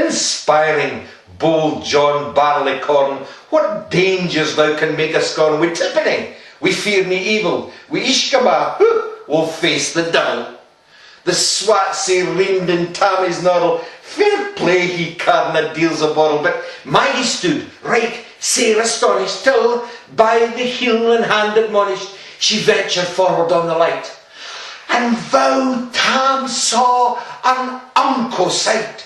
inspiring bold John Barleycorn, what dangers thou can make us scorn. Wi' tippening, we fear nae evil, wi' Ishkaba, we'll face the devil. The swat say reigned in Tammy's noddle, fair play he carna deals a bottle, but Maggie stood, right, sair astonished, till by the heel and hand admonished, she ventured forward on the light. And thou, Tam, saw an unco sight.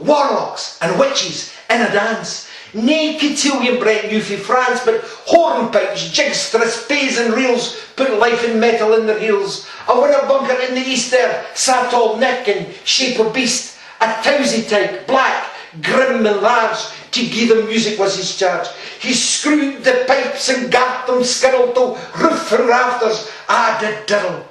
Warlocks and witches in a dance, nae cotillion bred new fae France, but hornpipes, jigsters, fays and reels, put life and metal in their heels. A winter bunker in the east there sat all neck and shape of beast, a towsy type, black, grim and large, to gie them music was his charge. He screwed the pipes and gat them skirled to roof and rafters, did diddle.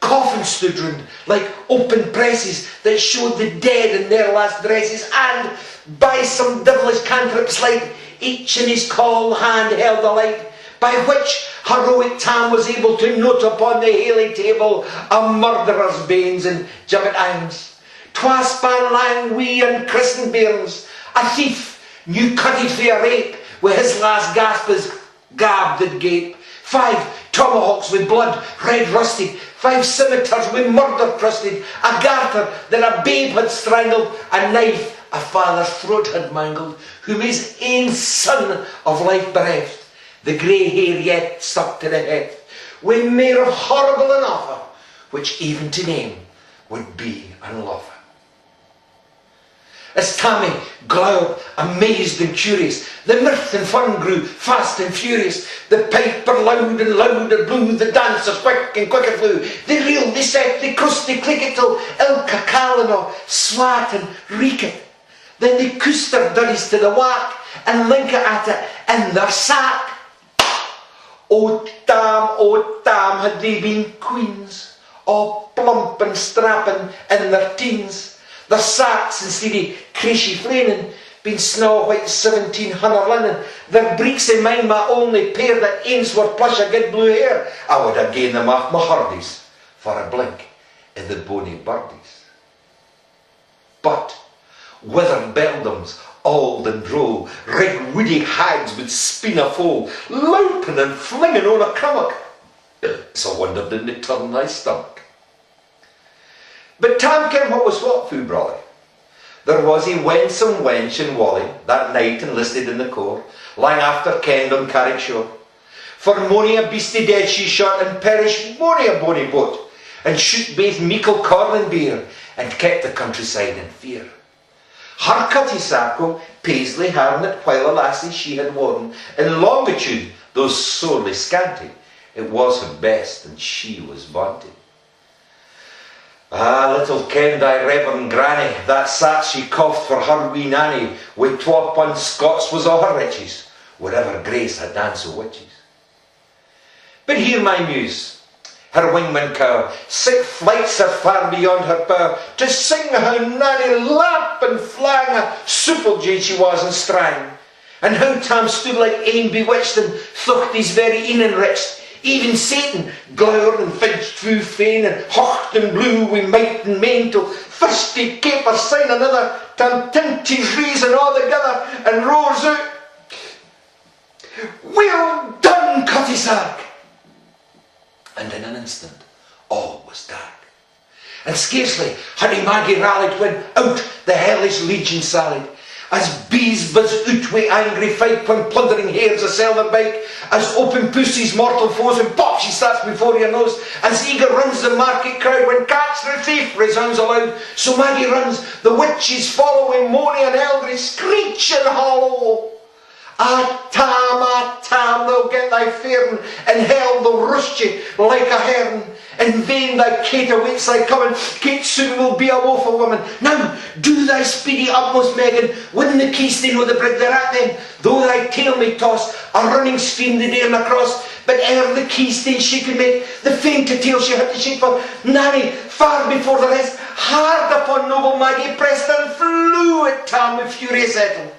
Coffins stood round like open presses that showed the dead in their last dresses, and by some devilish cantrips like, each in his call hand held a light, by which heroic Tam was able to note upon the haly table a murderer's banes and gibbet angs. Twa span lang wee and christened bairns, a thief new cutted for a rape, with his last gasp as gab did gape. 5 tomahawks with blood red rusted, 5 scimitars with murder crusted, a garter that a babe had strangled, a knife a father's throat had mangled, whom his ain son of life bereft, the grey hair yet stuck to the heft, with mair of horrible and awful, which even to name would be unlawful. As Tammy glowered, amazed and curious, the mirth and fun grew fast and furious. The piper loud and louder blew, the dancers quick and quicker flew. They reeled, they set, they cussed, they clicked till ilka callan swat and reek it. Then they coosed their durries to the whack and link it at it in their sack. Oh Tam, had they been queens, all plump and strapping in their teens. Their sacks, instead of creashy flainin', been snow white 1700 linen. Their breeks in mine my only pair that ains were plush a good blue hair. I would have gained them off my hardies for a blink in the bonny birdies. But withered beldams, auld and droll, red woody hags with spin a foal, louping and flinging on a crummock. It's a wonder didn't it turn thy stomach. But Tam ken what was what fu brother. There was a wensome wench in Whalley that night enlisted in the corps, lang after kenned on Carrick shore. For mony a beastie dead she shot, and perished mony a bonny boat, and shoot baith meikle corn and beer, and kept the countryside in fear. Her cutty sacco, paisley harnet, while a lassie she had worn, in longitude, though sorely scanty, it was her best, and she was vaunted. Little kenned I reverend granny, that sat she coughed for her wee nanny, with 12 Scots was all her riches, wherever grace had dance o' witches. But hear my muse, her wingman cow, 6 flights are far beyond her power, to sing how nanny lap and flang, a supple jade she was and strang, and how Tam stood like ane bewitched, and thocht his very een enriched. Even Satan glowered and fidged through fain, and hocht and blew wi' might and main, till first he caper sign another, Tam tint his reason all together, and roars out, "Well done, Cutty Sark!" And in an instant all was dark, and scarcely had he Maggie rallied, when out the hellish legion sallied, as bees buzz out wi' angry fight, when plundering hares assail their bike, as open pussies mortal foes, and pop she starts before your nose, as eager runs the market crowd, when catch the thief resounds aloud. So Maggie runs, the witches following, moaning and eldritch, screech and hollow. Tam, they'll get thy fairn, and hell they'll roost ye like a hern. In vain thy Kate awaits thy coming, Kate soon will be a woeful woman. Now do thy speedy utmost, Megan, win the keystone with the brig thereat then, though thy tail may toss, a running stream they dare na cross. But ere the keystone she could make, the fainter tail she had to shake, for Nanny, far before the rest, hard upon noble Maggie pressed, and flew at Tam with furious ettle.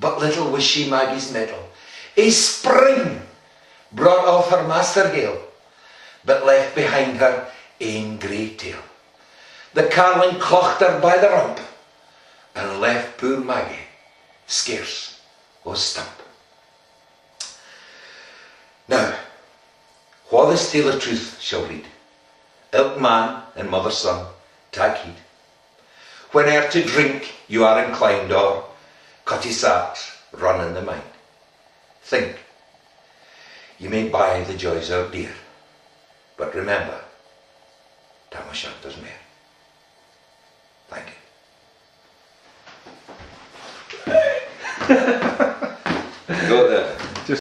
But little was she Maggie's mettle. A spring brought off her master gale, but left behind her ain grey tail. The carling clocht her by the rump, and and left poor Maggie scarce o' stump. Now, wha this tale of truth shall read, ilk man and mother son, take heed. Whene'er to drink you are inclined, or cutty sarks run in the mind, think, you may buy the joys out dear, but remember, Tam O'Shanter's mare. Thank you. Go there.